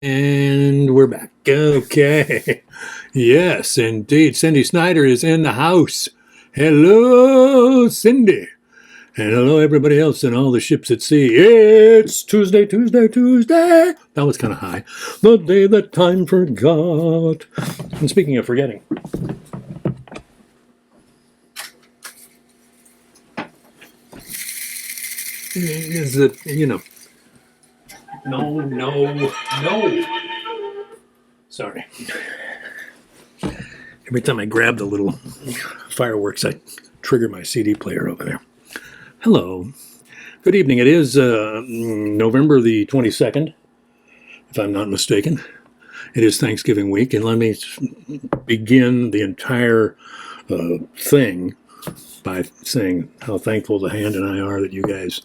And we're back. Okay. Yes, indeed. Cindy Snyder is in the house. Hello, Cindy. And hello, everybody else in all the ships at sea. It's Tuesday, Tuesday, Tuesday. That was kind of high. The day that time forgot. And speaking of forgetting, is it, no. Sorry. Every time I grab the little fireworks, I trigger my CD player over there. Hello. Good evening. It is November the 22nd, if I'm not mistaken. It is Thanksgiving week, and let me begin the entire thing by saying how thankful the Hand and I are that you guys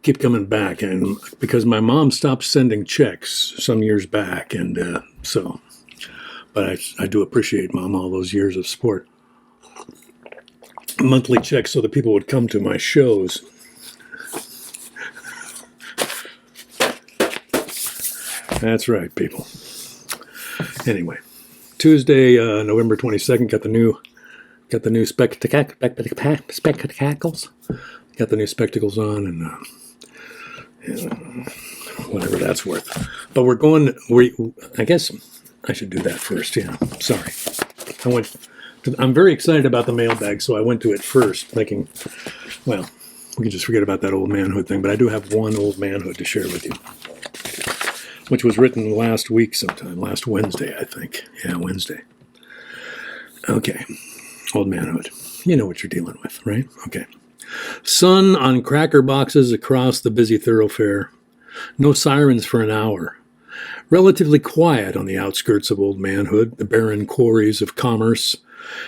keep coming back, and because my mom stopped sending checks some years back, and but I do appreciate, Mom, all those years of support. Monthly checks so that people would come to my shows. That's right, people. Anyway, Tuesday, November 22nd, got the new spectacles. Got the new spectacles on, and whatever that's worth. But I guess I should do that first. Yeah, sorry. I'm very excited about the mailbag, so I went to it first, thinking, well, we can just forget about that old manhood thing. But I do have one old manhood to share with you, which was written last week sometime, last Wednesday, I think. Yeah, Wednesday. Okay, old manhood. You know what you're dealing with, right? Okay. Sun on cracker boxes across the busy thoroughfare. No sirens for an hour. Relatively quiet on the outskirts of old manhood, the barren quarries of commerce.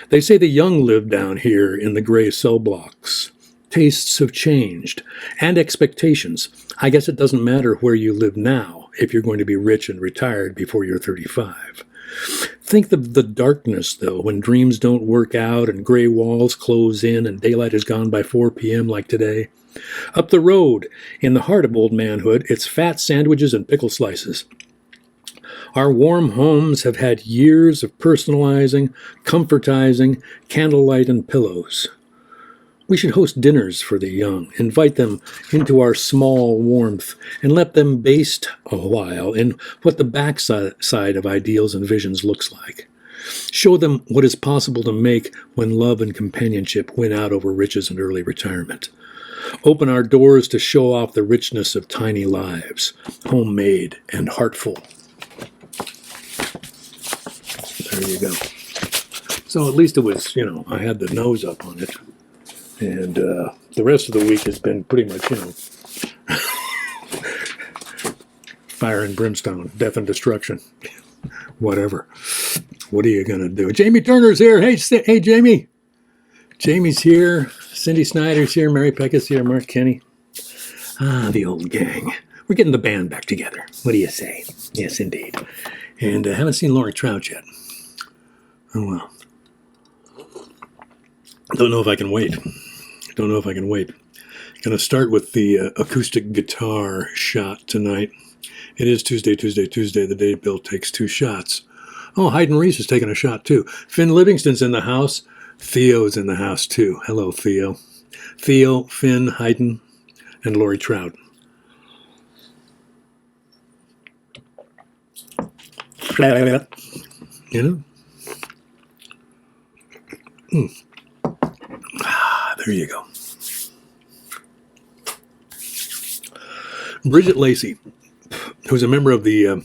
They say the young live down here in the gray cell blocks. Tastes have changed, and expectations. I guess it doesn't matter where you live now if you're going to be rich and retired before you're 35. Think of the darkness, though, when dreams don't work out and gray walls close in and daylight is gone by 4 p.m. like today. Up the road, in the heart of old manhood, it's fat sandwiches and pickle slices. Our warm homes have had years of personalizing, comfortizing, candlelight and pillows. We should host dinners for the young, invite them into our small warmth, and let them baste a while in what the backside of ideals and visions looks like. Show them what is possible to make when love and companionship win out over riches and early retirement. Open our doors to show off the richness of tiny lives, homemade and heartful. There you go. So at least it was, I had the nose up on it. And the rest of the week has been pretty much, fire and brimstone, death and destruction, whatever. What are you going to do? Jamie Turner's here. Hey, Jamie. Jamie's here. Cindy Snyder's here. Mary Peck here. Mark Kenny. The old gang. We're getting the band back together. What do you say? Yes, indeed. And I haven't seen Lori Trout yet. Oh, well. Don't know if I can wait. Going to start with the acoustic guitar shot tonight. It is Tuesday, the day Bill takes 2 shots. Oh, Hayden Reese is taking a shot too. Finn Livingston's in the house. Theo's in the house too. Hello, Theo. Theo, Finn, Hayden, and Lori Trout. There you go. Bridget Lacey, who's a member of the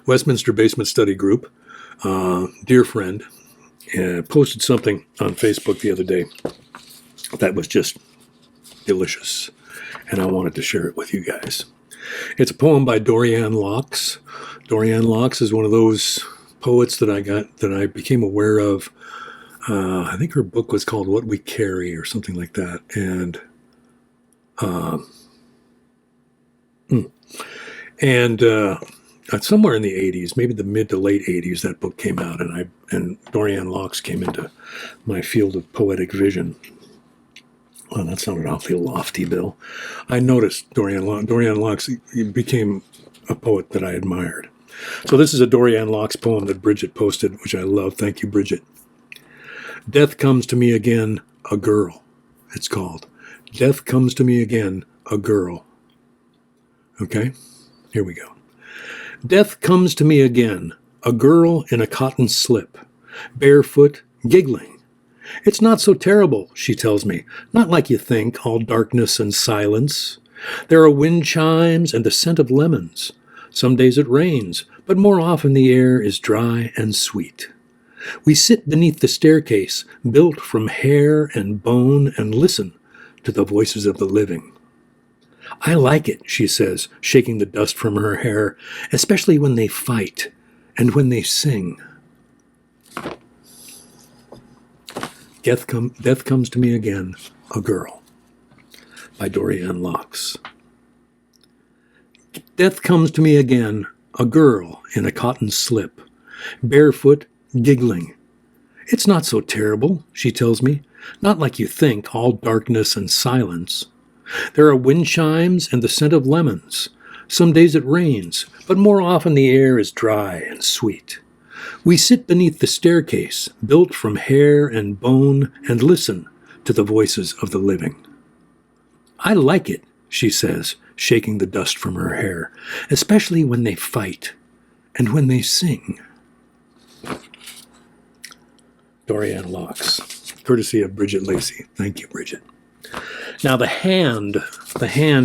Westminster Basement Study Group, dear friend, posted something on Facebook the other day that was just delicious, and I wanted to share it with you guys. It's a poem by Dorianne Laux. Dorianne Laux is one of those poets that I became aware of. I think her book was called What We Carry or something like that. And somewhere in the 80s, maybe the mid to late 80s, that book came out, and Dorianne Laux came into my field of poetic vision. Well, that sounded awfully lofty, Bill. I noticed Dorianne Laux became a poet that I admired. So this is a Dorianne Laux poem that Bridget posted, which I love. Thank you, Bridget. Death comes to me again, a girl, it's called. Death comes to me again, a girl. Okay, here we go. Death comes to me again, a girl in a cotton slip, barefoot, giggling. It's not so terrible, she tells me, not like you think, all darkness and silence. There are wind chimes and the scent of lemons. Some days it rains, but more often the air is dry and sweet. We sit beneath the staircase, built from hair and bone, and listen to the voices of the living. I like it, she says, shaking the dust from her hair, especially when they fight and when they sing. Death comes to me again, a girl, by Dorianne Laux. Death comes to me again, a girl in a cotton slip, barefoot, giggling. It's not so terrible, she tells me, not like you think, all darkness and silence. There are wind chimes and the scent of lemons. Some days it rains, but more often the air is dry and sweet. We sit beneath the staircase, built from hair and bone, and listen to the voices of the living. I like it, she says, shaking the dust from her hair, especially when they fight and when they sing. Dorianne Laux, courtesy of Bridget Lacey. Thank you, Bridget. Now the hand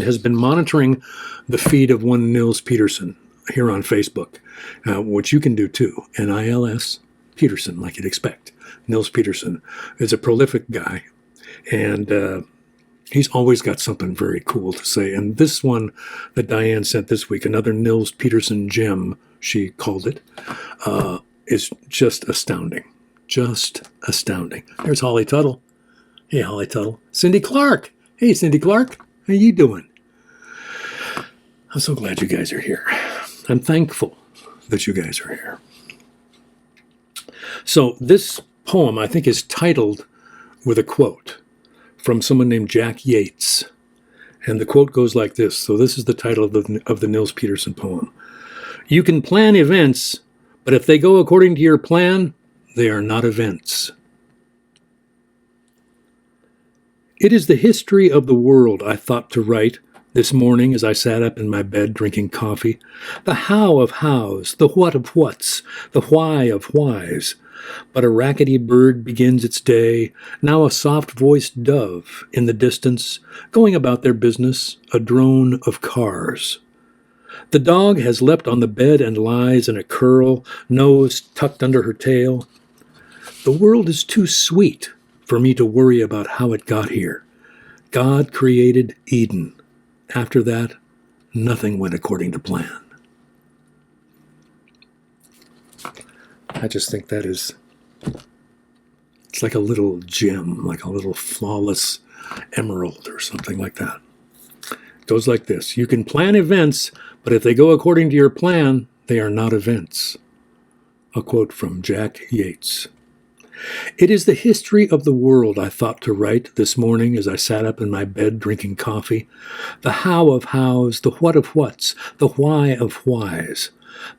has been monitoring the feed of one Nils Peterson here on Facebook, which you can do too. Nils Peterson, like you'd expect. Nils Peterson is a prolific guy, and he's always got something very cool to say. And this one that Diane sent this week, another Nils Peterson gem, she called it, is just astounding. Just astounding. There's Holly Tuttle. Hey, Holly Tuttle. Cindy Clark. Hey, Cindy Clark. How you doing? I'm so glad you guys are here. I'm thankful that you guys are here. So this poem, I think, is titled with a quote from someone named Jack Yates. And the quote goes like this. So this is the title of the Nils Peterson poem. You can plan events, but if they go according to your plan, they are not events. It is the history of the world I thought to write this morning as I sat up in my bed drinking coffee. The how of hows, the what of whats, the why of whys. But a rackety bird begins its day, now a soft-voiced dove in the distance, going about their business, a drone of cars. The dog has leapt on the bed and lies in a curl, nose tucked under her tail. The world is too sweet for me to worry about how it got here. God created Eden. After that, nothing went according to plan. I just think that is, it's like a little gem, like a little flawless emerald or something like that. It goes like this. You can plan events, but if they go according to your plan, they are not events. A quote from Jack Yates. It is the history of the world I thought to write this morning as I sat up in my bed drinking coffee. The how of hows, the what of whats, the why of whys.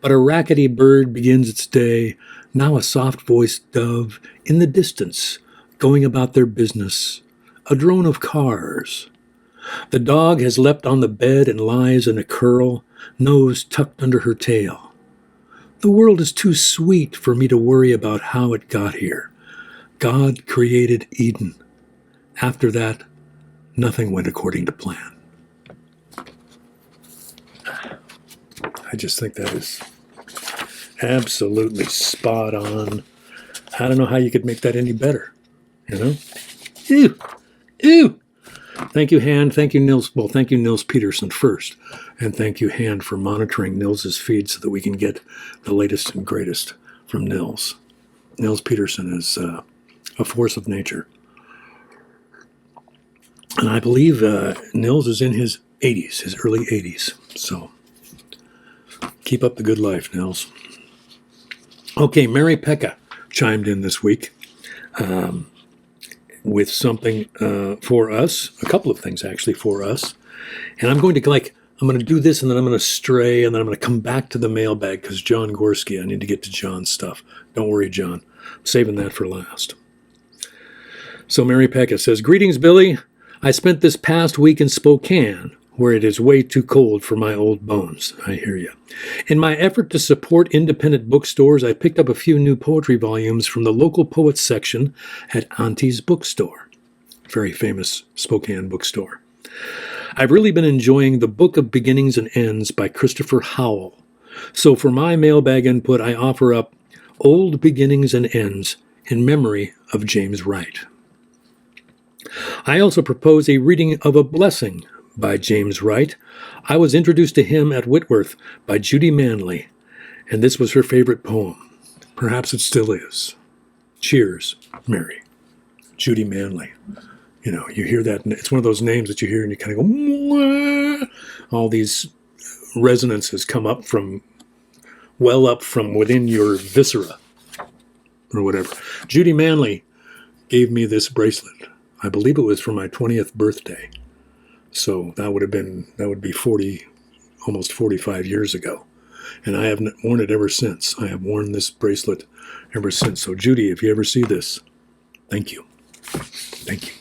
But a rackety bird begins its day, now a soft-voiced dove in the distance, going about their business, a drone of cars. The dog has leapt on the bed and lies in a curl, nose tucked under her tail. The world is too sweet for me to worry about how it got here. God created Eden. After that, nothing went according to plan. I just think that is absolutely spot on. I don't know how you could make that any better, you know? Ew! Ew! Thank you, Han. Thank you, Nils. Well, thank you, Nils Peterson first. And thank you, Han, for monitoring Nils's feed so that we can get the latest and greatest from Nils. Nils Peterson is a force of nature. And I believe Nils is in his 80s, his early 80s. So keep up the good life, Nils. Okay, Mary Pekka chimed in this week with something for us, a couple of things actually for us. And I'm going to I'm going to do this, and then I'm going to stray, and then I'm going to come back to the mailbag because John Gorski, I need to get to John's stuff. Don't worry, John. I'm saving that for last. So Mary Pekka says, "Greetings, Billy. I spent this past week in Spokane, where it is way too cold for my old bones." I hear you. "In my effort to support independent bookstores, I picked up a few new poetry volumes from the local poets section at Auntie's Bookstore." Very famous Spokane bookstore. "I've really been enjoying The Book of Beginnings and Ends by Christopher Howell. So for my mailbag input, I offer up Old Beginnings and Ends in memory of James Wright. I also propose a reading of A Blessing by James Wright. I was introduced to him at Whitworth by Judy Manley, and this was her favorite poem. Perhaps it still is. Cheers, Mary." Judy Manley. You know, you hear that, and it's one of those names that you hear and you kind of go, "Mwah." All these resonances come up from, well up from within your viscera, or whatever. Judy Manley gave me this bracelet. I believe it was for my 20th birthday. So that would be 40, almost 45 years ago. And I have worn it ever since. I have worn this bracelet ever since. So Judy, if you ever see this, thank you. Thank you.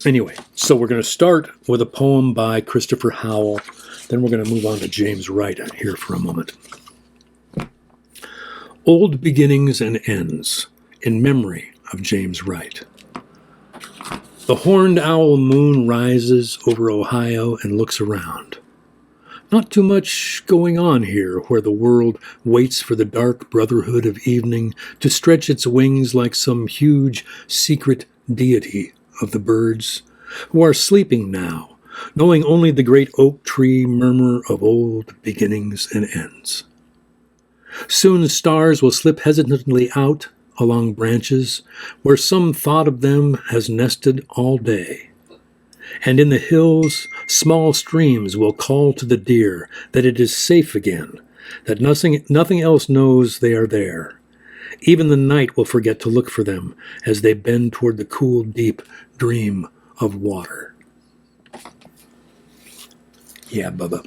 Anyway, so we're going to start with a poem by Christopher Howell. Then we're going to move on to James Wright here for a moment. Old Beginnings and Ends in memory of James Wright. The horned owl moon rises over Ohio and looks around. Not too much going on here, where the world waits for the dark brotherhood of evening to stretch its wings like some huge secret deity of the birds, who are sleeping now, knowing only the great oak tree murmur of old beginnings and ends. Soon stars will slip hesitantly out along branches, where some thought of them has nested all day. And in the hills, small streams will call to the deer that it is safe again, that nothing else knows they are there. Even the night will forget to look for them as they bend toward the cool, deep dream of water. Yeah, Bubba.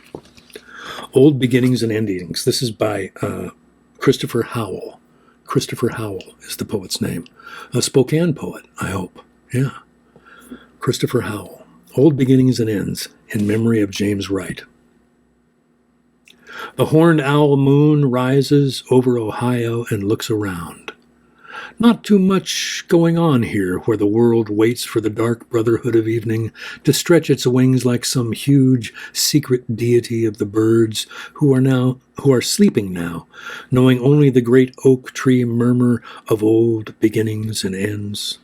Old Beginnings and Endings. This is by Christopher Howell. Christopher Howell is the poet's name. A Spokane poet, I hope. Yeah. Christopher Howell. Old Beginnings and Ends in memory of James Wright. The horned owl moon rises over Ohio and looks around. Not too much going on here, where the world waits for the dark brotherhood of evening to stretch its wings like some huge secret deity of the birds who are sleeping now, knowing only the great oak tree murmur of old beginnings and ends.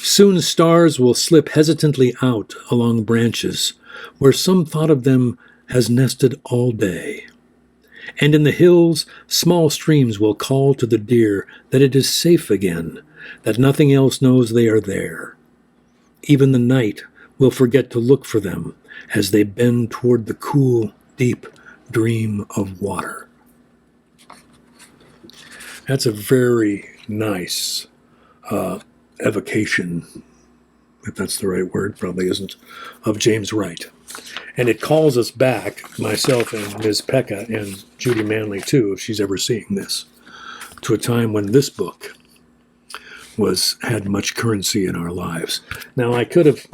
Soon stars will slip hesitantly out along branches, where some thought of them has nested all day. And in the hills, small streams will call to the deer that it is safe again, that nothing else knows they are there. Even the night will forget to look for them as they bend toward the cool, deep dream of water. That's a very nice evocation, if that's the right word, probably isn't, of James Wright. And it calls us back, myself and Ms. Pekka and Judy Manley too, if she's ever seeing this, to a time when this book had much currency in our lives. Now I could have,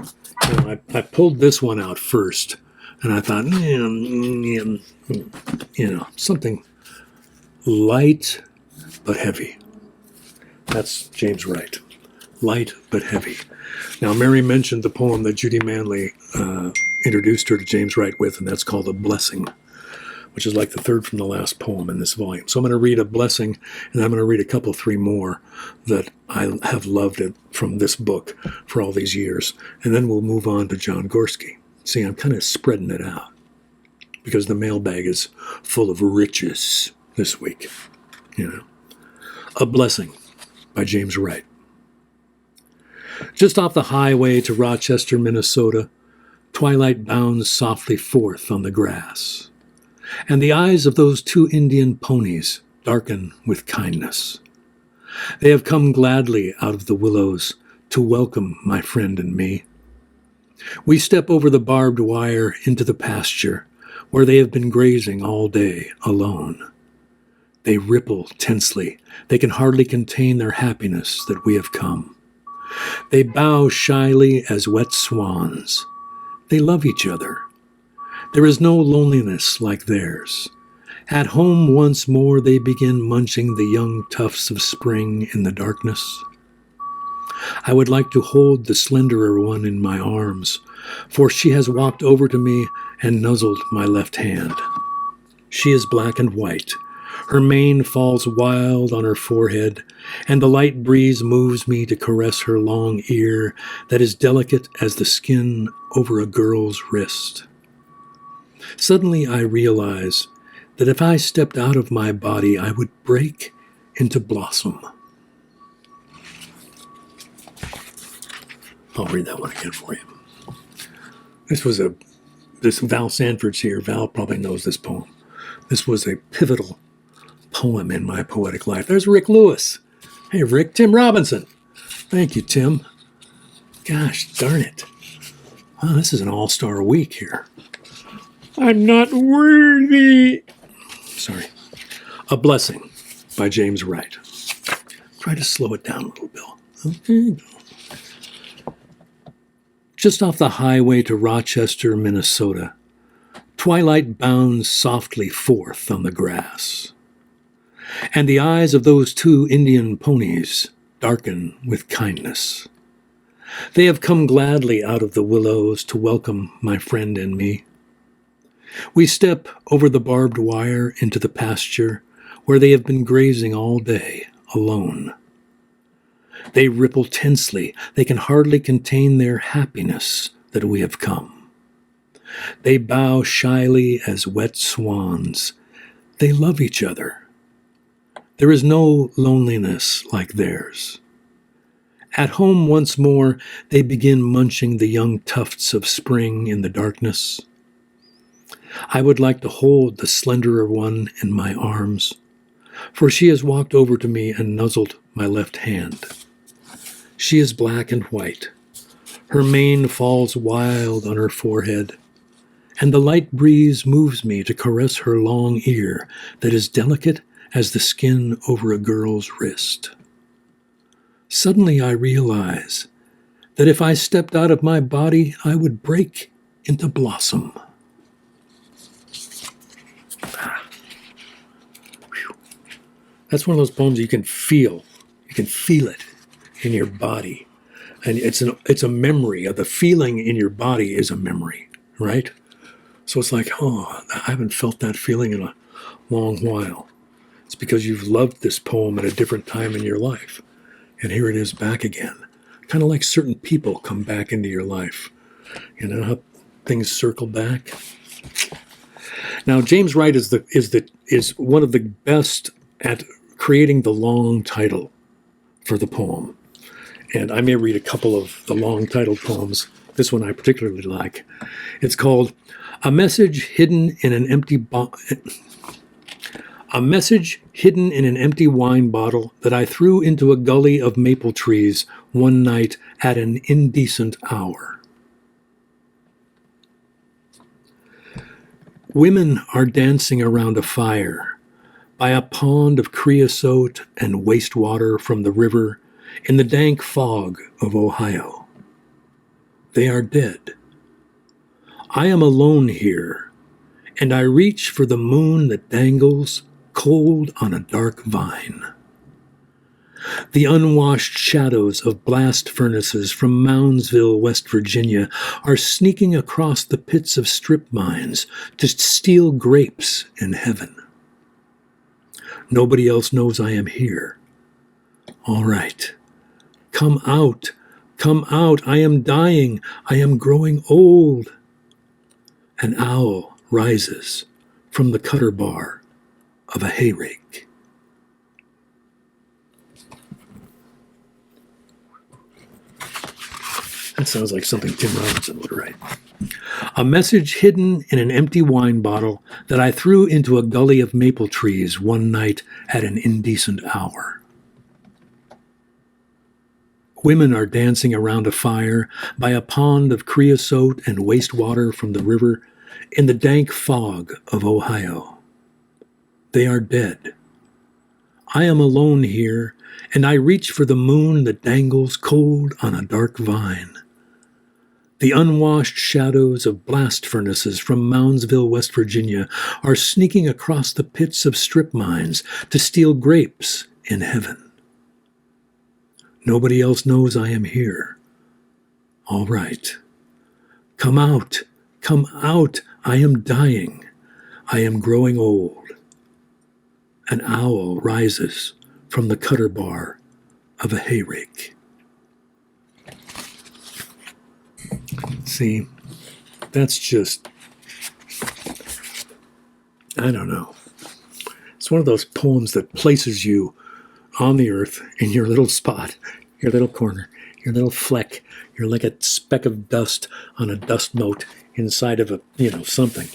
I pulled this one out first, and I thought, something light but heavy. That's James Wright. Light but heavy. Now Mary mentioned the poem that Judy Manley introduced her to James Wright with, and that's called A Blessing, which is like the third from the last poem in this volume. So I'm going to read A Blessing, and I'm going to read three more that I have loved from this book for all these years. And then we'll move on to John Gorski. See, I'm kind of spreading it out because the mailbag is full of riches this week. A Blessing by James Wright. Just off the highway to Rochester, Minnesota, twilight bounds softly forth on the grass, and the eyes of those two Indian ponies darken with kindness. They have come gladly out of the willows to welcome my friend and me. We step over the barbed wire into the pasture where they have been grazing all day alone. They ripple tensely. They can hardly contain their happiness that we have come. They bow shyly as wet swans. They love each other. There is no loneliness like theirs. At home once more they begin munching the young tufts of spring in the darkness. I would like to hold the slenderer one in my arms, for she has walked over to me and nuzzled my left hand. She is black and white. Her mane falls wild on her forehead, and the light breeze moves me to caress her long ear that is delicate as the skin over a girl's wrist. Suddenly I realize that if I stepped out of my body, I would break into blossom. I'll read that one again for you. This Val Sanford's here. Val probably knows this poem. This was a pivotal poem in my poetic life. There's Rick Lewis. Hey, Rick. Tim Robinson. Thank you, Tim. Gosh darn it. Oh, this is an all-star week here. I'm not worthy. Sorry. A Blessing by James Wright. Try to slow it down a little, Bill. Okay. Just off the highway to Rochester, Minnesota, twilight bounds softly forth on the grass, and the eyes of those two Indian ponies darken with kindness. They have come gladly out of the willows to welcome my friend and me. We step over the barbed wire into the pasture where they have been grazing all day alone. They ripple tensely. They can hardly contain their happiness that we have come. They bow shyly as wet swans. They love each other. There is no loneliness like theirs. At home once more, they begin munching the young tufts of spring in the darkness. I would like to hold the slenderer one in my arms, for she has walked over to me and nuzzled my left hand. She is black and white. Her mane falls wild on her forehead, and the light breeze moves me to caress her long ear that is delicate as the skin over a girl's wrist. Suddenly I realize that if I stepped out of my body, I would break into blossom. That's one of those poems you can feel. You can feel it in your body. And it's a memory. The feeling in your body is a memory, right? So it's like, oh, I haven't felt that feeling in a long while. It's because you've loved this poem at a different time in your life. And here it is back again. Kind of like certain people come back into your life. You know how things circle back? Now, James Wright is one of the best at creating the long title for the poem. And I may read a couple of the long titled poems. This one I particularly like. It's called A Message Hidden in an Empty Wine Bottle That I Threw into a Gully of Maple Trees One Night at an Indecent Hour. Women are dancing around a fire by a pond of creosote and wastewater from the river in the dank fog of Ohio. They are dead. I am alone here, and I reach for the moon that dangles cold on a dark vine. The unwashed shadows of blast furnaces from Moundsville, West Virginia, are sneaking across the pits of strip mines to steal grapes in heaven. Nobody else knows I am here. All right. Come out. Come out. I am dying. I am growing old. An owl rises from the cutter bar of a hay rake. That sounds like something Tim Robinson would write. A message hidden in an empty wine bottle that I threw into a gully of maple trees one night at an indecent hour. Women are dancing around a fire by a pond of creosote and wastewater from the river in the dank fog of Ohio. They are dead. I am alone here, and I reach for the moon that dangles cold on a dark vine. The unwashed shadows of blast furnaces from Moundsville, West Virginia, are sneaking across the pits of strip mines to steal grapes in heaven. Nobody else knows I am here. All right. Come out. Come out. I am dying. I am growing old. An owl rises from the cutter bar of a hayrake. See, that's just, I don't know. It's one of those poems that places you on the earth in your little spot, your little corner, your little fleck. You're like a speck of dust on a dust mote inside of a, something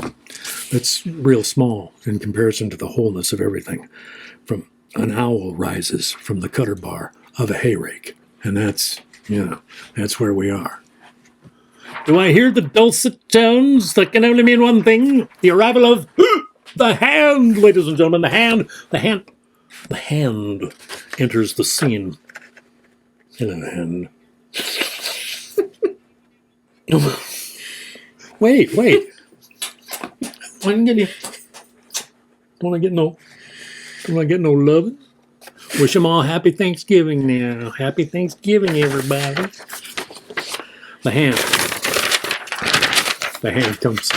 that's real small in comparison to the wholeness of everything. From an owl rises from the cutter bar of a hayrake. And that's where we are. Do I hear the dulcet tones that can only mean one thing? The arrival of the hand, ladies and gentlemen. The hand enters the scene. Hello, hand. Wait. Want to get no loving? Wish them all happy Thanksgiving now. Happy Thanksgiving, everybody. The hand comes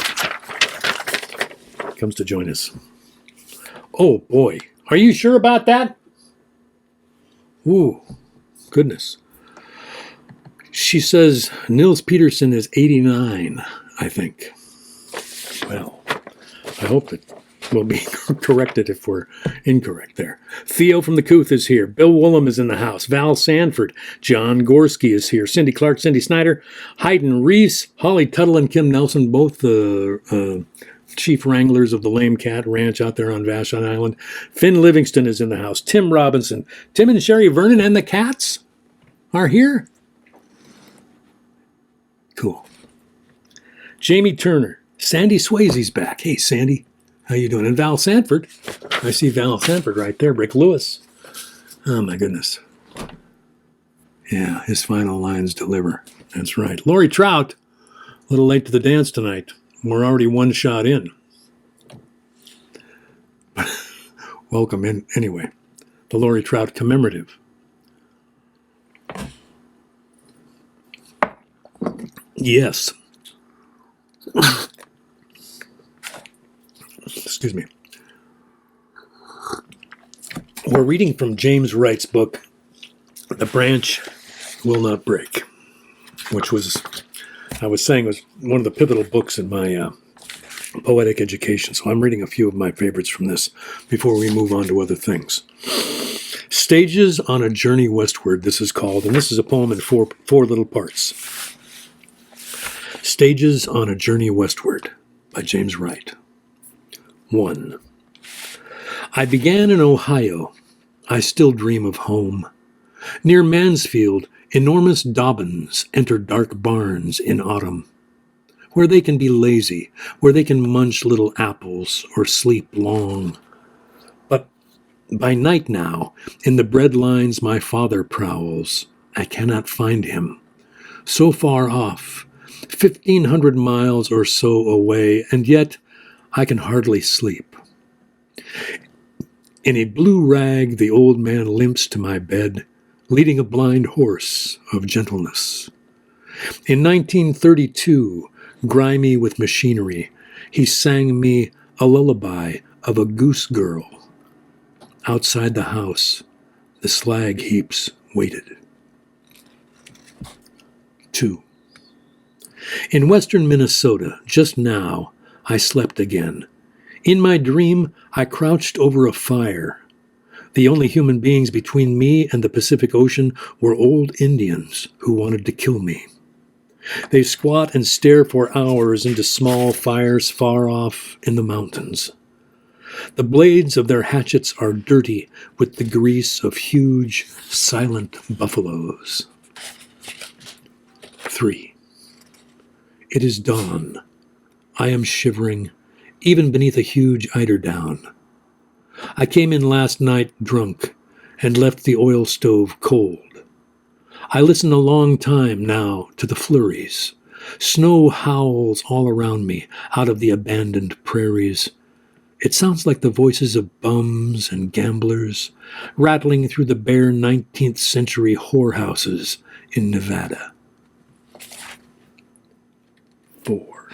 to join us. Oh boy, are you sure about that? Ooh, goodness. She says Nils Peterson is 89, I think. Well, I hope that we'll be corrected if we're incorrect there. Theo from the Couth is here. Bill Woolham is in the house. Val Sanford. John Gorski is here. Cindy Clark, Cindy Snyder. Hayden Reese. Holly Tuttle and Kim Nelson, both the chief wranglers of the Lame Cat Ranch out there on Vashon Island. Finn Livingston is in the house. Tim Robinson. Tim and Sherry Vernon and the cats are here. Cool. Jamie Turner. Sandy Swayze's back. Hey, Sandy. How you doing? And Val Sanford. I see Val Sanford right there. Rick Lewis. Oh, my goodness. Yeah, his final lines deliver. That's right. Lori Trout. A little late to the dance tonight. We're already one shot in. Welcome in. Anyway, the Lori Trout commemorative. Yes. Excuse me. We're reading from James Wright's book, The Branch Will Not Break, which was, I was saying, was one of the pivotal books in my poetic education. So I'm reading a few of my favorites from this before we move on to other things. Stages on a Journey Westward, this is called, and this is a poem in four little parts. Stages on a Journey Westward by James Wright. 1. I began in Ohio. I still dream of home. Near Mansfield, enormous Dobbins enter dark barns in autumn, where they can be lazy, where they can munch little apples or sleep long. But by night now, in the bread lines my father prowls, I cannot find him. So far off, 1,500 miles or so away, and yet I can hardly sleep. In a blue rag, the old man limps to my bed, leading a blind horse of gentleness. In 1932, grimy with machinery, he sang me a lullaby of a goose girl. Outside the house, the slag heaps waited. 2. In western Minnesota, just now, I slept again. In my dream, I crouched over a fire. The only human beings between me and the Pacific Ocean were old Indians who wanted to kill me. They squat and stare for hours into small fires far off in the mountains. The blades of their hatchets are dirty with the grease of huge, silent buffaloes. 3. It is dawn. I am shivering, even beneath a huge eiderdown. I came in last night drunk, and left the oil stove cold. I listen a long time now to the flurries. Snow howls all around me out of the abandoned prairies. It sounds like the voices of bums and gamblers rattling through the bare 19th century whorehouses in Nevada. 4.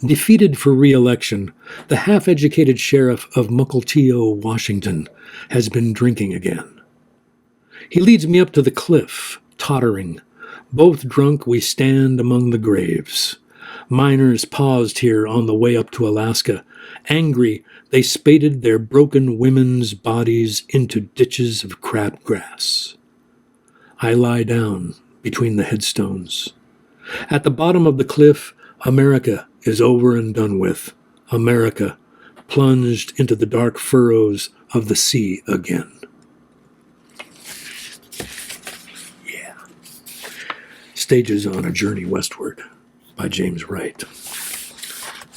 Defeated for re-election, the half-educated sheriff of Mukilteo, Washington, has been drinking again. He leads me up to the cliff, tottering. Both drunk, we stand among the graves. Miners paused here on the way up to Alaska. Angry, they spaded their broken women's bodies into ditches of crabgrass. I lie down between the headstones. At the bottom of the cliff, America is over and done with. America plunged into the dark furrows of the sea again. Yeah. Stages on a Journey Westward by James Wright.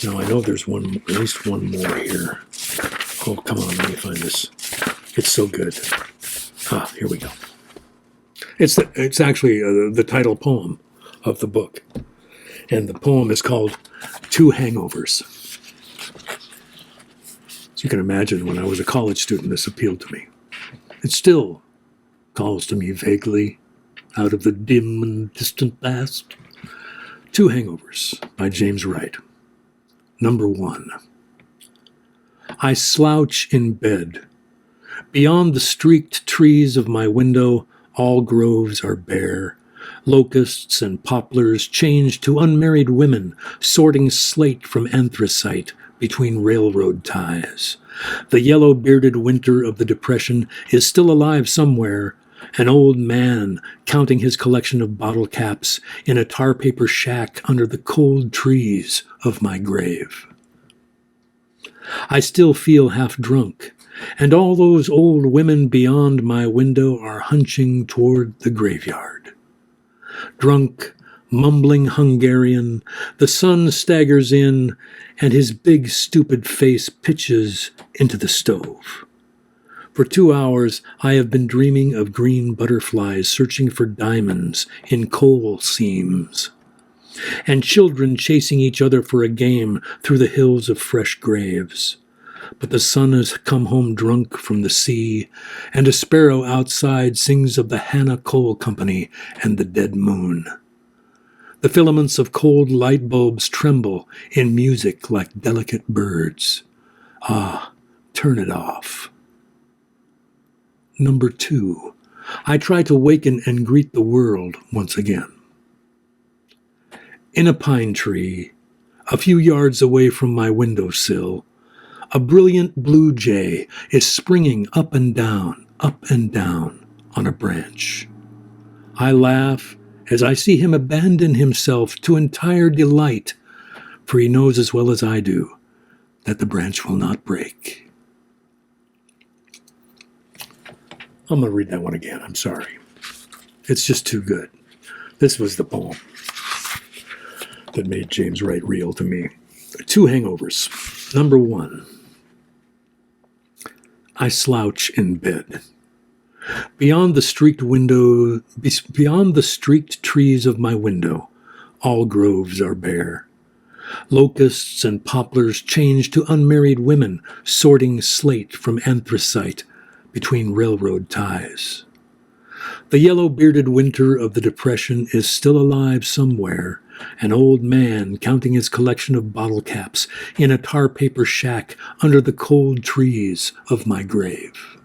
Now I know there's at least one more here. Oh, come on, let me find this. It's so good. Here we go. It's actually the title poem of the book. And the poem is called 2 Hangovers. As you can imagine, when I was a college student, this appealed to me. It still calls to me vaguely out of the dim and distant past. 2 Hangovers by James Wright. Number 1. I slouch in bed. Beyond the streaked trees of my window, all groves are bare. Locusts and poplars change to unmarried women, sorting slate from anthracite between railroad ties. The yellow-bearded winter of the Depression is still alive somewhere, an old man counting his collection of bottle caps in a tar paper shack under the cold trees of my grave. I still feel half drunk, and all those old women beyond my window are hunching toward the graveyard. Drunk, mumbling Hungarian, the sun staggers in, and his big stupid face pitches into the stove. For 2 hours I have been dreaming of green butterflies searching for diamonds in coal seams, and children chasing each other for a game through the hills of fresh graves. But the sun has come home drunk from the sea, and a sparrow outside sings of the Hannah Coal Company and the dead moon. The filaments of cold light bulbs tremble in music like delicate birds. Turn it off. Number 2. I try to waken and greet the world once again. In a pine tree, a few yards away from my windowsill, a brilliant blue jay is springing up and down on a branch. I laugh as I see him abandon himself to entire delight, for he knows as well as I do that the branch will not break. I'm going to read that one again. I'm sorry. It's just too good. This was the poem that made James Wright real to me. 2 Hangovers. Number 1. I slouch in bed. Beyond the streaked trees of my window, all groves are bare. Locusts and poplars change to unmarried women sorting slate from anthracite between railroad ties. The yellow-bearded winter of the Depression is still alive somewhere, an old man counting his collection of bottle caps in a tar paper shack under the cold trees of my grave.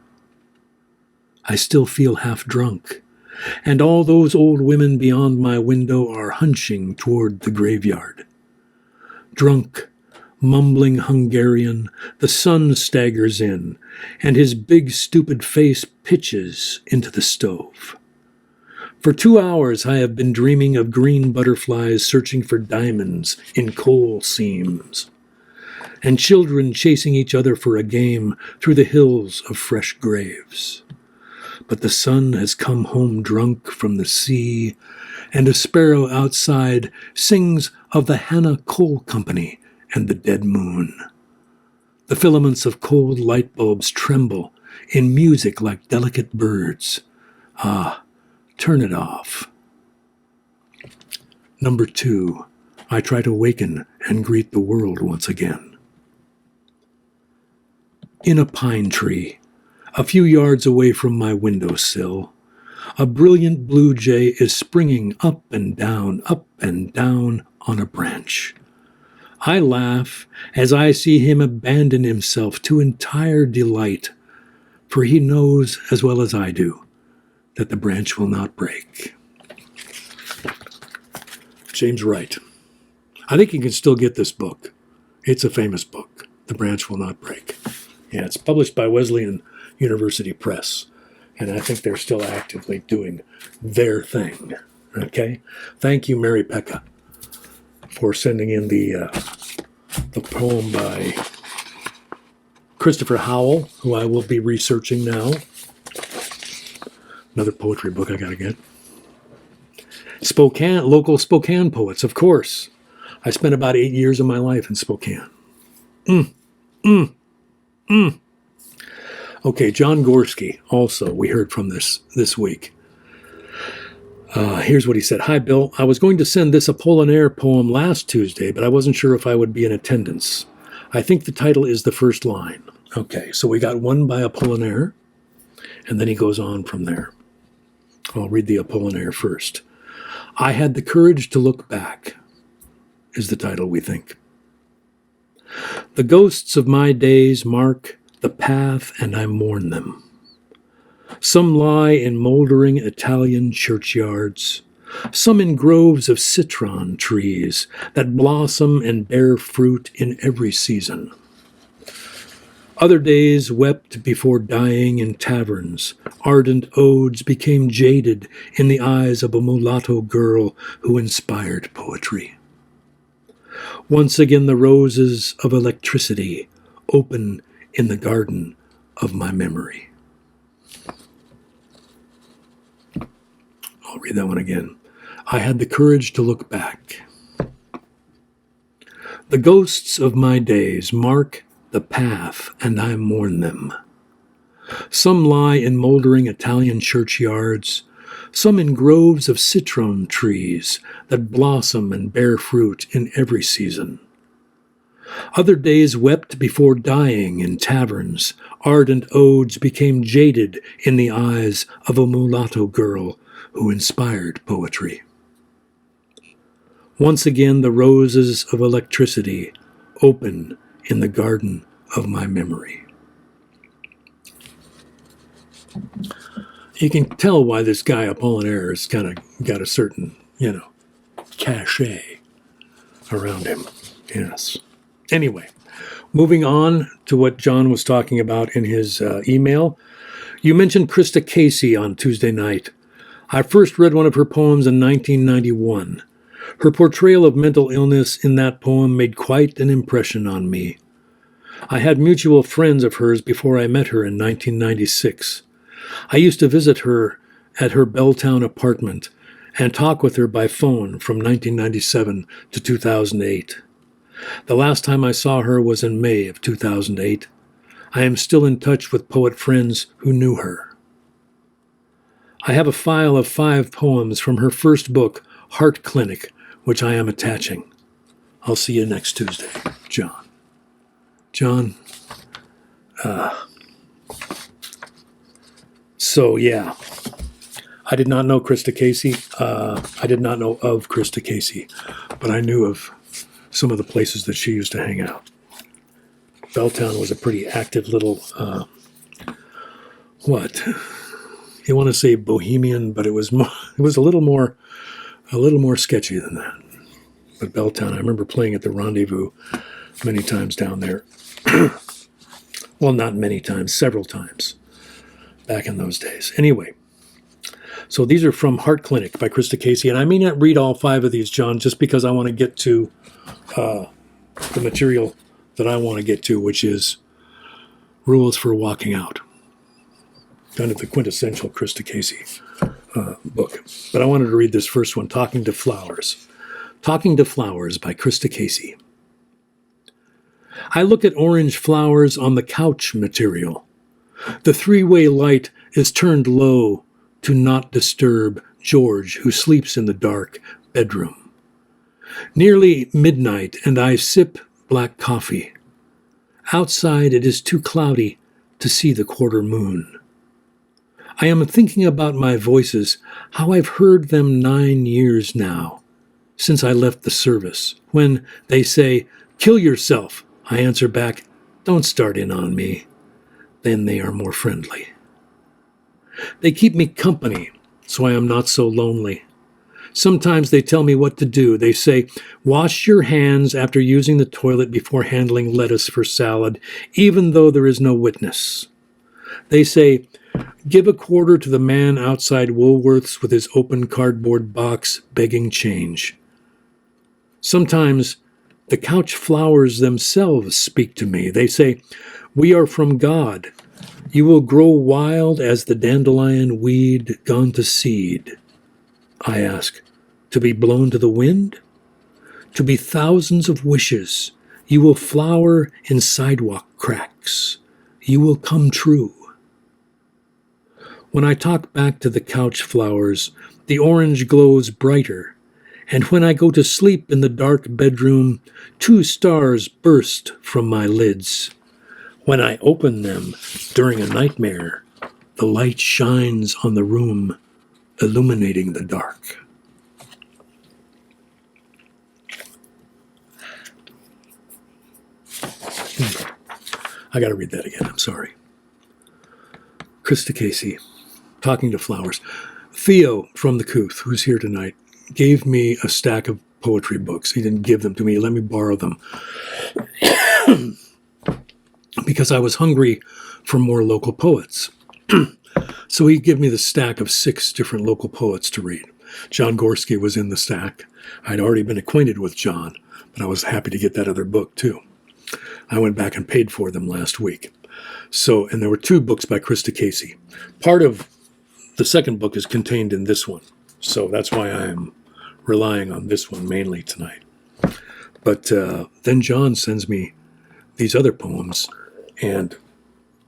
I still feel half drunk, and all those old women beyond my window are hunching toward the graveyard. Drunk, mumbling Hungarian, the sun staggers in, and his big stupid face pitches into the stove. For 2 hours I have been dreaming of green butterflies searching for diamonds in coal seams, and children chasing each other for a game through the hills of fresh graves. but the sun has come home drunk from the sea, and a sparrow outside sings of the Hannah Coal Company and the dead moon. The filaments of cold light bulbs tremble in music like delicate birds. Ah, turn it off. Number 2, I try to waken and greet the world once again. In a pine tree, a few yards away from my windowsill, a brilliant blue jay is springing up and down on a branch. I laugh as I see him abandon himself to entire delight, for he knows as well as I do that the branch will not break. James Wright. I think you can still get this book. It's a famous book, The Branch Will Not Break. Yeah, it's published by Wesleyan University Press, and I think they're still actively doing their thing. Okay? Thank you, Mary Pekka, for sending in the poem by Christopher Howell, who I will be researching now. Another poetry book I gotta get. Local Spokane poets, of course. I spent about 8 years of my life in Spokane. Okay, John Gorski, also, we heard from this week. Here's what he said. Hi, Bill. I was going to send this Apollinaire poem last Tuesday, but I wasn't sure if I would be in attendance. I think the title is the first line. Okay, so we got one by Apollinaire, and then he goes on from there. I'll read the Apollinaire first. I had the courage to look back, is the title, we think. The ghosts of my days mark the path, and I mourn them. Some lie in moldering Italian churchyards, some in groves of citron trees that blossom and bear fruit in every season. Other days wept before dying in taverns. Ardent odes became jaded in the eyes of a mulatto girl who inspired poetry. Once again the roses of electricity open in the garden of my memory. I'll read that one again. I had the courage to look back. The ghosts of my days mark the path, and I mourn them. Some lie in moldering Italian churchyards, some in groves of citron trees that blossom and bear fruit in every season. Other days wept before dying in taverns. Ardent odes became jaded in the eyes of a mulatto girl who inspired poetry. Once again the roses of electricity open in the garden of my memory. You can tell why this guy Apollinaire has kind of got a certain, cachet around him. Yes. Anyway, moving on to what John was talking about in his email. You mentioned Crysta Casey on Tuesday night. I first read one of her poems in 1991. Her portrayal of mental illness in that poem made quite an impression on me. I had mutual friends of hers before I met her in 1996. I used to visit her at her Belltown apartment and talk with her by phone from 1997 to 2008. The last time I saw her was in May of 2008. I am still in touch with poet friends who knew her. I have a file of 5 poems from her first book, Heart Clinic, which I am attaching. I'll see you next Tuesday, John. John, so yeah, I did not know Crysta Casey. I did not know of Crysta Casey, but I knew of some of the places that she used to hang out. Belltown was a pretty active little, you want to say bohemian, but it was a little more sketchy than that. But Belltown, I remember playing at the Rendezvous many times down there. Well, not many times, several times back in those days. Anyway, so these are from Heart Clinic by Crysta Casey, and I may not read all 5 of these, John, just because I want to get to the material that I want to get to, which is rules for walking out. kind of the quintessential Crysta Casey book. But I wanted to read this first one, Talking to Flowers. Talking to Flowers by Crysta Casey. I look at orange flowers on the couch material. The three-way light is turned low to not disturb George, who sleeps in the dark bedroom. Nearly midnight, and I sip black coffee. Outside it is too cloudy to see the quarter moon. I am thinking about my voices, how I've heard them 9 years now, since I left the service. When they say, "Kill yourself," I answer back, "Don't start in on me." Then they are more friendly. They keep me company, so I am not so lonely. Sometimes they tell me what to do. They say, "Wash your hands after using the toilet before handling lettuce for salad, even though there is no witness." They say, "Give a quarter to the man outside Woolworth's with his open cardboard box begging change." Sometimes the couch flowers themselves speak to me. They say, "We are from God. You will grow wild as the dandelion weed gone to seed." I ask, to be blown to the wind? To be thousands of wishes. You will flower in sidewalk cracks. You will come true. When I talk back to the couch flowers, the orange glows brighter, and when I go to sleep in the dark bedroom, 2 stars burst from my lids. When I open them during a nightmare, the light shines on the room, illuminating the dark. I got to read that again. I'm sorry. Crysta Casey, Talking to Flowers. Theo from the Couth, who's here tonight, gave me a stack of poetry books. He didn't give them to me. He let me borrow them because I was hungry for more local poets. So he gave me the stack of 6 different local poets to read. John Gorski was in the stack. I'd already been acquainted with John, but I was happy to get that other book too. I went back and paid for them last week. And there were 2 books by Crysta Casey. Part of the second book is contained in this one. So that's why I am relying on this one mainly tonight. But then John sends me these other poems and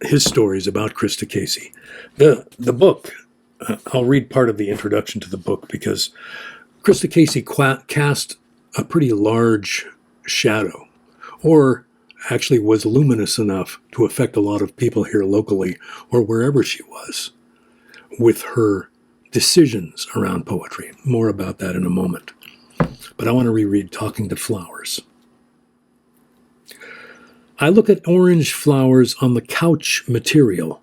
his stories about Crysta Casey. The book, I'll read part of the introduction to the book because Crysta Casey cast a pretty large shadow, or actually was luminous enough to affect a lot of people here locally or wherever she was with her decisions around poetry. More about that in a moment. But I want to reread Talking to Flowers. I look at orange flowers on the couch material.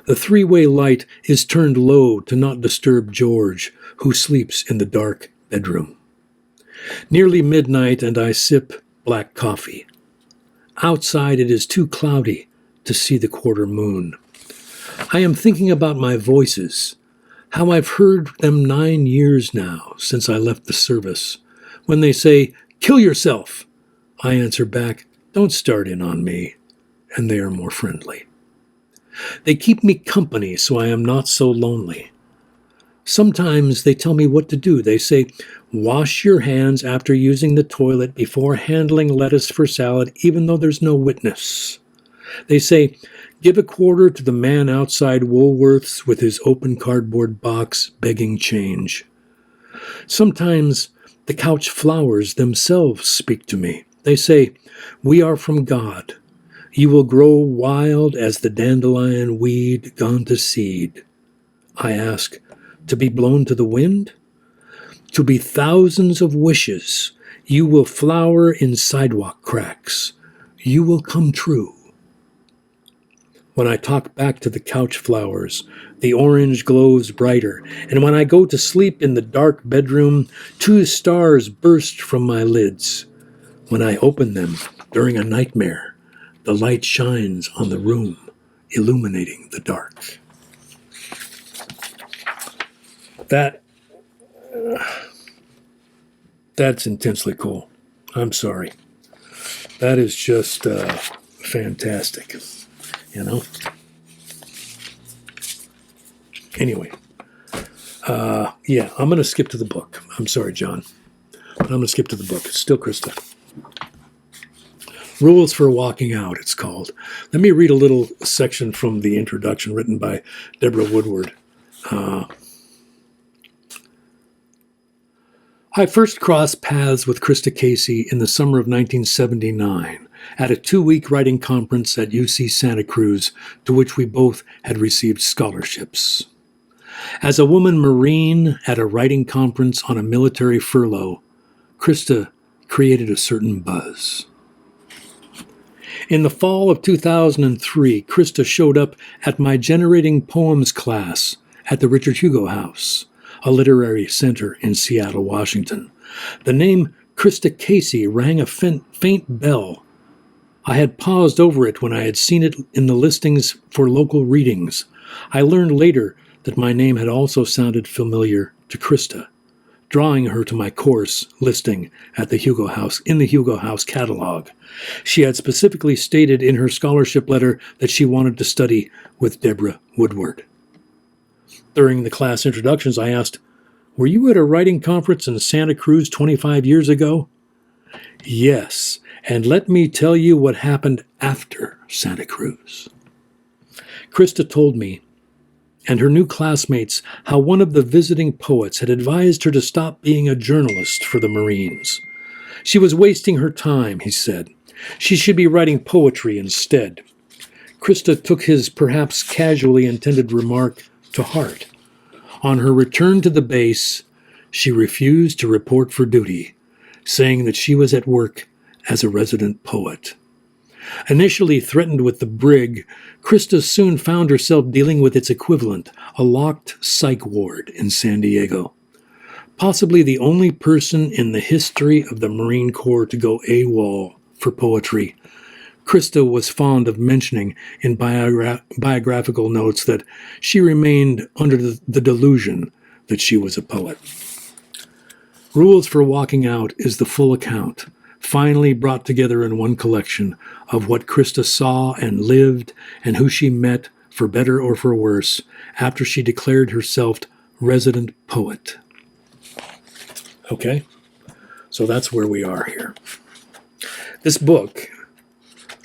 The three-way light is turned low to not disturb George, who sleeps in the dark bedroom. Nearly midnight, and I sip black coffee. Outside it is too cloudy to see the quarter moon. I am thinking about my voices, how I've heard them 9 years now since I left the service. When they say, "Kill yourself," I answer back, "Don't start in on me," and they are more friendly. They keep me company so I am not so lonely. Sometimes they tell me what to do. They say, "Wash your hands after using the toilet before handling lettuce for salad, even though there's no witness." They say, "Give a quarter to the man outside Woolworth's with his open cardboard box begging change." Sometimes the couch flowers themselves speak to me. They say, "We are from God. You will grow wild as the dandelion weed gone to seed." I ask, to be blown to the wind? To be thousands of wishes. You will flower in sidewalk cracks. You will come true. When I talk back to the couch flowers, the orange glows brighter, and when I go to sleep in the dark bedroom, 2 stars burst from my lids. When I open them during a nightmare, the light shines on the room, illuminating the dark. That's intensely cool. I'm sorry. That is just fantastic, you know? Anyway, yeah, I'm going to skip to the book. I'm sorry, John, but I'm going to skip to the book. It's still Crysta. Rules for Walking Out, it's called. Let me read a little section from the introduction written by Deborah Woodward. I first crossed paths with Crysta Casey in the summer of 1979 at a 2-week writing conference at UC Santa Cruz, to which we both had received scholarships. As a woman Marine at a writing conference on a military furlough, Crysta created a certain buzz. In the fall of 2003, Crysta showed up at my Generating Poems class at the Richard Hugo House, a literary center in Seattle, Washington. The name Crysta Casey rang a faint bell. I had paused over it when I had seen it in the listings for local readings. I learned later that my name had also sounded familiar to Crysta, drawing her to my course listing at the Hugo House in the Hugo House catalog. She had specifically stated in her scholarship letter that she wanted to study with Deborah Woodward. During the class introductions, I asked, "Were you at a writing conference in Santa Cruz 25 years ago?" "Yes, and let me tell you what happened after Santa Cruz." Crysta told me and her new classmates how one of the visiting poets had advised her to stop being a journalist for the Marines. She was wasting her time, he said. She should be writing poetry instead. Crysta took his perhaps casually intended remark to heart. On her return to the base, she refused to report for duty, saying that she was at work as a resident poet. Initially threatened with the brig, Crysta soon found herself dealing with its equivalent, a locked psych ward in San Diego. Possibly the only person in the history of the Marine Corps to go AWOL for poetry, Crysta was fond of mentioning in biographical notes that she remained under the delusion that she was a poet. Rules for Walking Out is the full account, finally brought together in one collection of what Crysta saw and lived and who she met, for better or for worse, after she declared herself resident poet. Okay, so that's where we are here. This book,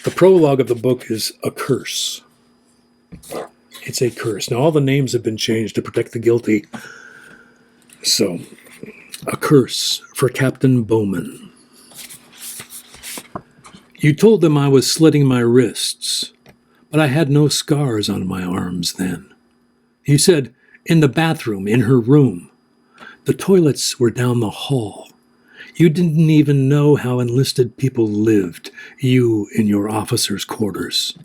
the prologue of the book is a curse. It's a curse. Now, all the names have been changed to protect the guilty. So, a curse for Captain Bowman. You told them I was slitting my wrists, but I had no scars on my arms then. You said, in the bathroom, in her room. The toilets were down the hall. You didn't even know how enlisted people lived, you in your officers' quarters.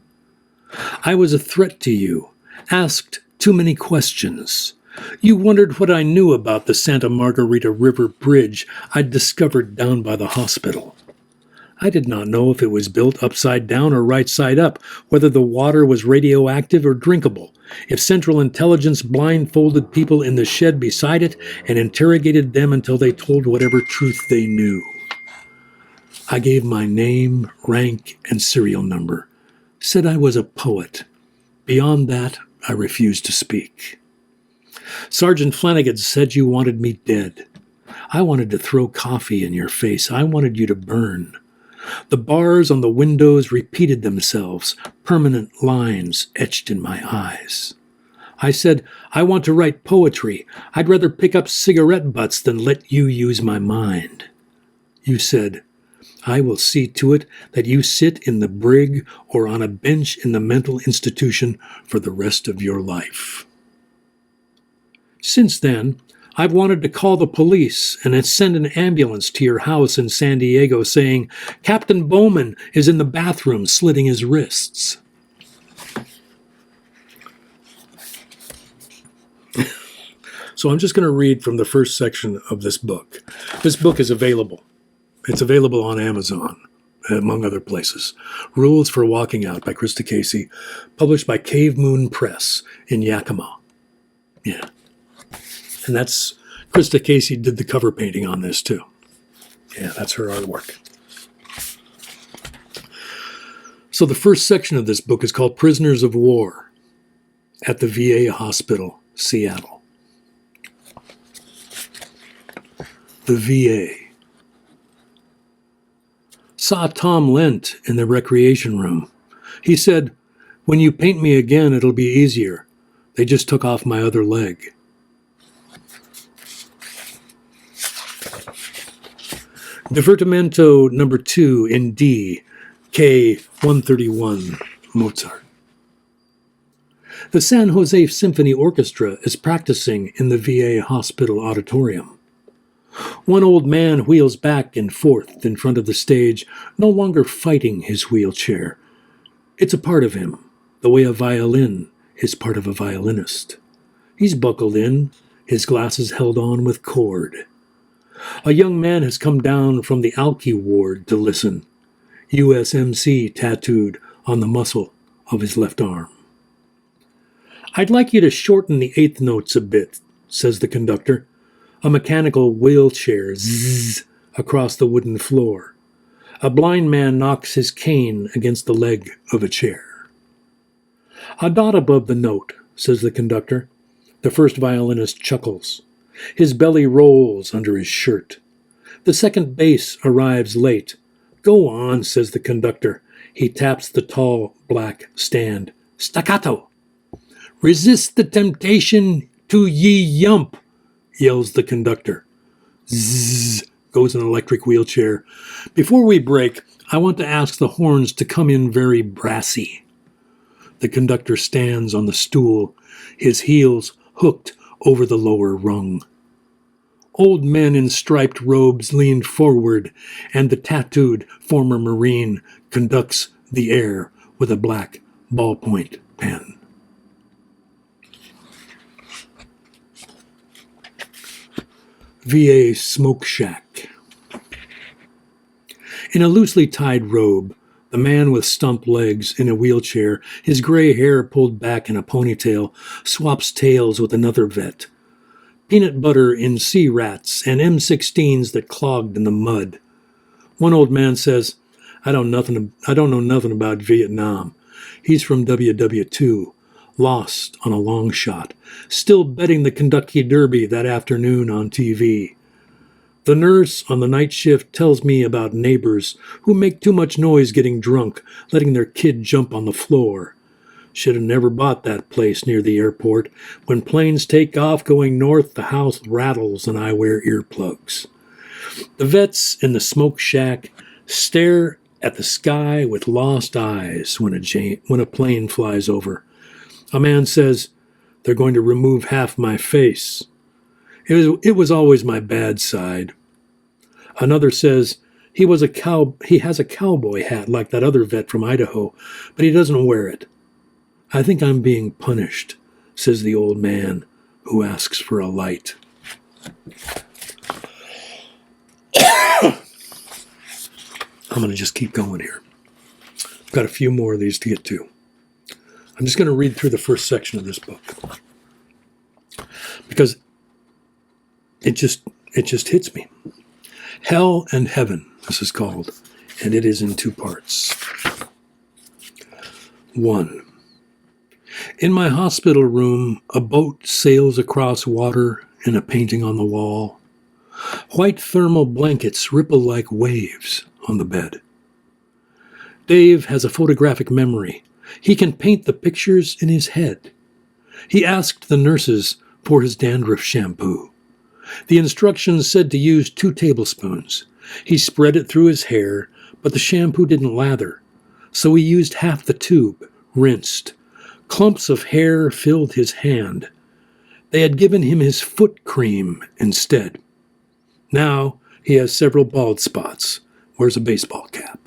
I was a threat to you, asked too many questions. You wondered what I knew about the Santa Margarita River Bridge I'd discovered down by the hospital. I did not know if it was built upside down or right side up, whether the water was radioactive or drinkable, if Central Intelligence blindfolded people in the shed beside it and interrogated them until they told whatever truth they knew. I gave my name, rank, and serial number, said I was a poet. Beyond that, I refused to speak. Sergeant Flanagan said you wanted me dead. I wanted to throw coffee in your face. I wanted you to burn. The bars on the windows repeated themselves, permanent lines etched in my eyes. I said, I want to write poetry. I'd rather pick up cigarette butts than let you use my mind. You said, I will see to it that you sit in the brig or on a bench in the mental institution for the rest of your life. Since then, I've wanted to call the police and send an ambulance to your house in San Diego saying, Captain Bowman is in the bathroom slitting his wrists. So I'm just going to read from the first section of this book. This book is available. It's available on Amazon, among other places. Rules for Walking Out by Crysta Casey, published by Cave Moon Press in Yakima. Yeah. And that's, Crysta Casey did the cover painting on this too. Yeah, that's her artwork. So the first section of this book is called Prisoners of War at the VA Hospital Seattle. The VA. Saw Tom Lent in the recreation room. He said, "When you paint me again, it'll be easier. They just took off my other leg." Divertimento number 2 in D, K-131, Mozart. The San Jose Symphony Orchestra is practicing in the VA hospital auditorium. One old man wheels back and forth in front of the stage, no longer fighting his wheelchair. It's a part of him, the way a violin is part of a violinist. He's buckled in, his glasses held on with cord. A young man has come down from the Alki ward to listen, USMC tattooed on the muscle of his left arm. "I'd like you to shorten the eighth notes a bit," says the conductor. A mechanical wheelchair zzz across the wooden floor. A blind man knocks his cane against the leg of a chair. "A dot above the note," says the conductor. The first violinist chuckles. His belly rolls under his shirt. The second bass arrives late. "Go on," says the conductor. He taps the tall black stand. "Staccato." "Resist the temptation to ye yump," yells the conductor. Zzz goes an electric wheelchair. "Before we break, I want to ask the horns to come in very brassy." The conductor stands on the stool, his heels hooked over the lower rung. Old men in striped robes lean forward, and the tattooed former Marine conducts the air with a black ballpoint pen. VA Smoke Shack. In a loosely tied robe, the man with stump legs in a wheelchair, his gray hair pulled back in a ponytail, swaps tails with another vet. Peanut butter in sea rats and M16s that clogged in the mud. One old man says, I don't know nothing about Vietnam. He's from WW2, lost on a long shot, still betting the Kentucky Derby that afternoon on TV. The nurse on the night shift tells me about neighbors who make too much noise getting drunk, letting their kid jump on the floor. Should have never bought that place near the airport. When planes take off going north, the house rattles and I wear earplugs. The vets in the smoke shack stare at the sky with lost eyes when a plane flies over. A man says, "They're going to remove half my face. It was always my bad side." Another says, he has a cowboy hat like that other vet from Idaho, but he doesn't wear it. "I think I'm being punished," says the old man who asks for a light. I'm going to just keep going here. I've got a few more of these to get to. I'm just going to read through the first section of this book because it just hits me. Hell and Heaven, this is called, and it is in 2 parts. 1. In my hospital room, a boat sails across water in a painting on the wall. White thermal blankets ripple like waves on the bed. Dave has a photographic memory. He can paint the pictures in his head. He asked the nurses for his dandruff shampoo. The instructions said to use 2 tablespoons. He spread it through his hair, but the shampoo didn't lather, so he used half the tube, rinsed. Clumps of hair filled his hand. They had given him his foot cream instead. Now he has several bald spots, wears a baseball cap.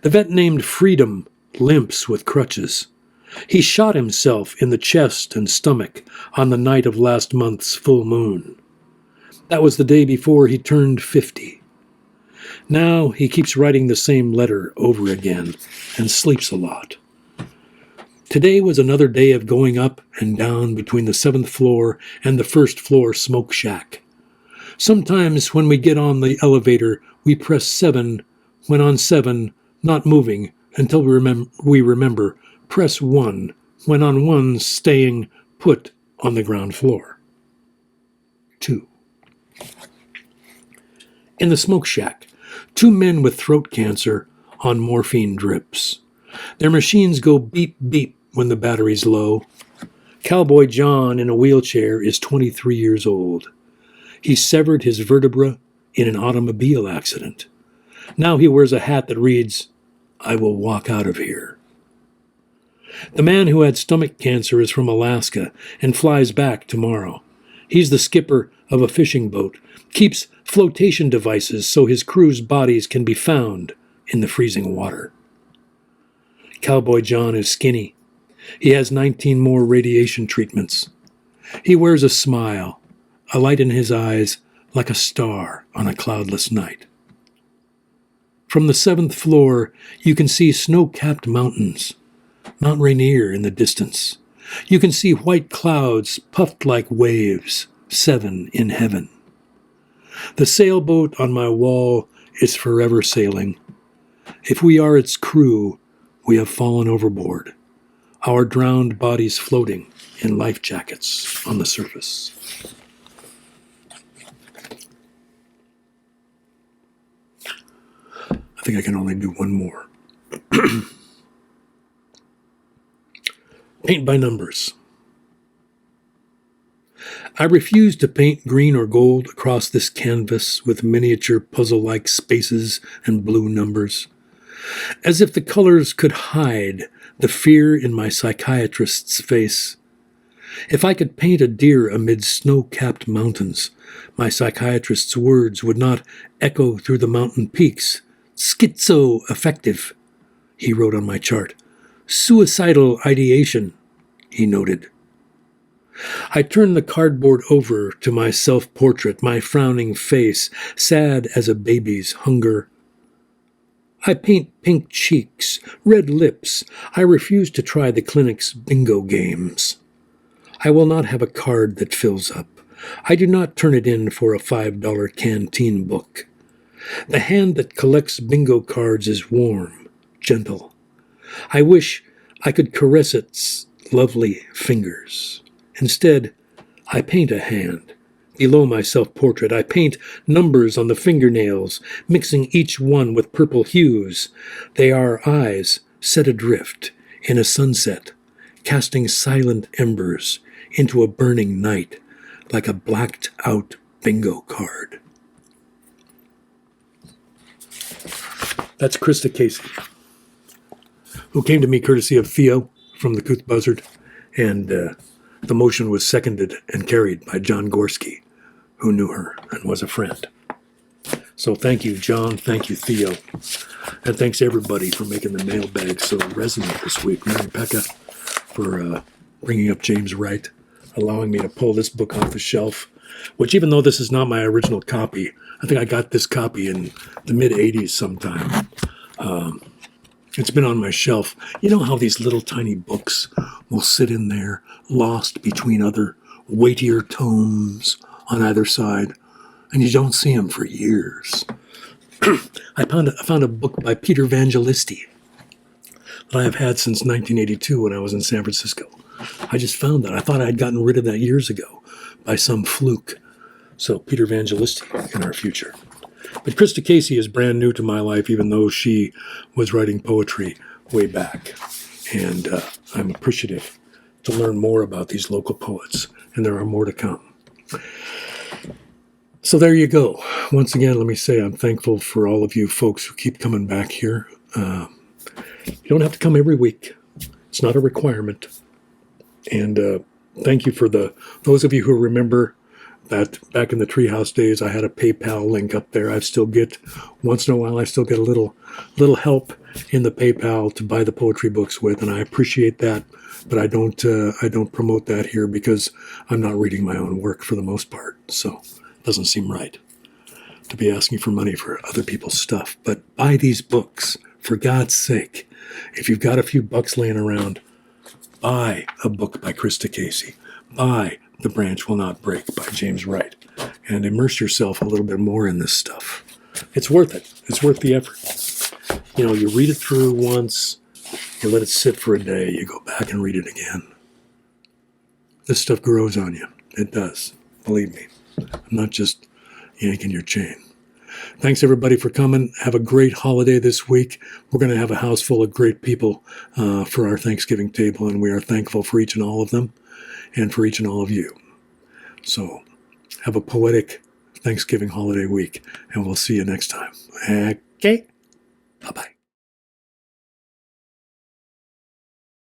The vet named Freedom limps with crutches. He shot himself in the chest and stomach on the night of last month's full moon. That was the day before he turned 50. Now he keeps writing the same letter over again and sleeps a lot. Today was another day of going up and down between the 7th floor and the 1st floor smoke shack. Sometimes when we get on the elevator, we press 7, when on 7, not moving until we remember, press 1, when on 1, staying put on the ground floor. 2. In the smoke shack, 2 men with throat cancer on morphine drips. Their machines go beep beep when the battery's low. Cowboy John in a wheelchair is 23 years old. He severed his vertebra in an automobile accident. Now he wears a hat that reads, "I will walk out of here." The man who had stomach cancer is from Alaska and flies back tomorrow. He's the skipper of a fishing boat, keeps flotation devices so his crew's bodies can be found in the freezing water. Cowboy John is skinny. He has 19 more radiation treatments. He wears a smile, a light in his eyes like a star on a cloudless night. From the 7th floor, you can see snow-capped mountains, Mount Rainier in the distance. You can see white clouds puffed like waves, 7 in heaven. The sailboat on my wall is forever sailing. If we are its crew, we have fallen overboard, our drowned bodies floating in life jackets on the surface. I think I can only do one more. Paint by numbers. I refuse to paint green or gold across this canvas with miniature puzzle-like spaces and blue numbers, as if the colors could hide the fear in my psychiatrist's face. If I could paint a deer amid snow-capped mountains, my psychiatrist's words would not echo through the mountain peaks. Schizoaffective, he wrote on my chart. Suicidal ideation, he noted. I turned the cardboard over to my self-portrait, my frowning face, sad as a baby's hunger. I paint pink cheeks, red lips. I refuse to try the clinic's bingo games. I will not have a card that fills up. I do not turn it in for a $5 canteen book. The hand that collects bingo cards is warm, gentle. I wish I could caress its lovely fingers. Instead, I paint a hand. Below my self-portrait, I paint numbers on the fingernails, mixing each one with purple hues. They are eyes set adrift in a sunset, casting silent embers into a burning night like a blacked-out bingo card. That's Crysta Casey, who came to me courtesy of Theo from the Couth Buzzard, and the motion was seconded and carried by John Gorski, who knew her and was a friend. So thank you, John. Thank you, Theo. And thanks, everybody, for making the mailbag so resonant this week. Mary Pekka for bringing up James Wright, allowing me to pull this book off the shelf, which, even though this is not my original copy, I think I got this copy in the mid-'80s sometime. It's been on my shelf. You know how these little tiny books will sit in there, lost between other weightier tomes on either side, and you don't see them for years. I found a book by Peter Evangelisti that I have had since 1982 when I was in San Francisco. I just found that. I thought I had gotten rid of that years ago by some fluke. So Peter Evangelisti in our future. But Crysta Casey is brand new to my life, even though she was writing poetry way back. And I'm appreciative to learn more about these local poets, and there are more to come. So there you go. Once again, let me say I'm thankful for all of you folks who keep coming back here. You don't have to come every week. It's not a requirement. And thank you for those of you who remember that back in the Treehouse days, I had a PayPal link up there. Once in a while, I still get a little help in the PayPal to buy the poetry books with, and I appreciate that. But I don't promote that here because I'm not reading my own work for the most part. So it doesn't seem right to be asking for money for other people's stuff. But buy these books, for God's sake. If you've got a few bucks laying around, buy a book by Crysta Casey. Buy The Branch Will Not Break by James Wright, and immerse yourself a little bit more in this stuff. It's worth it. It's worth the effort. You know, you read it through once, you let it sit for a day, you go back and read it again. this stuff grows on you. It does. Believe me. I'm not just yanking your chain. Thanks, everybody, for coming. Have a great holiday this week. We're going to have a house full of great people for our Thanksgiving table, and we are thankful for each and all of them and for each and all of you. So have a poetic Thanksgiving holiday week, and we'll see you next time. Okay? Bye-bye.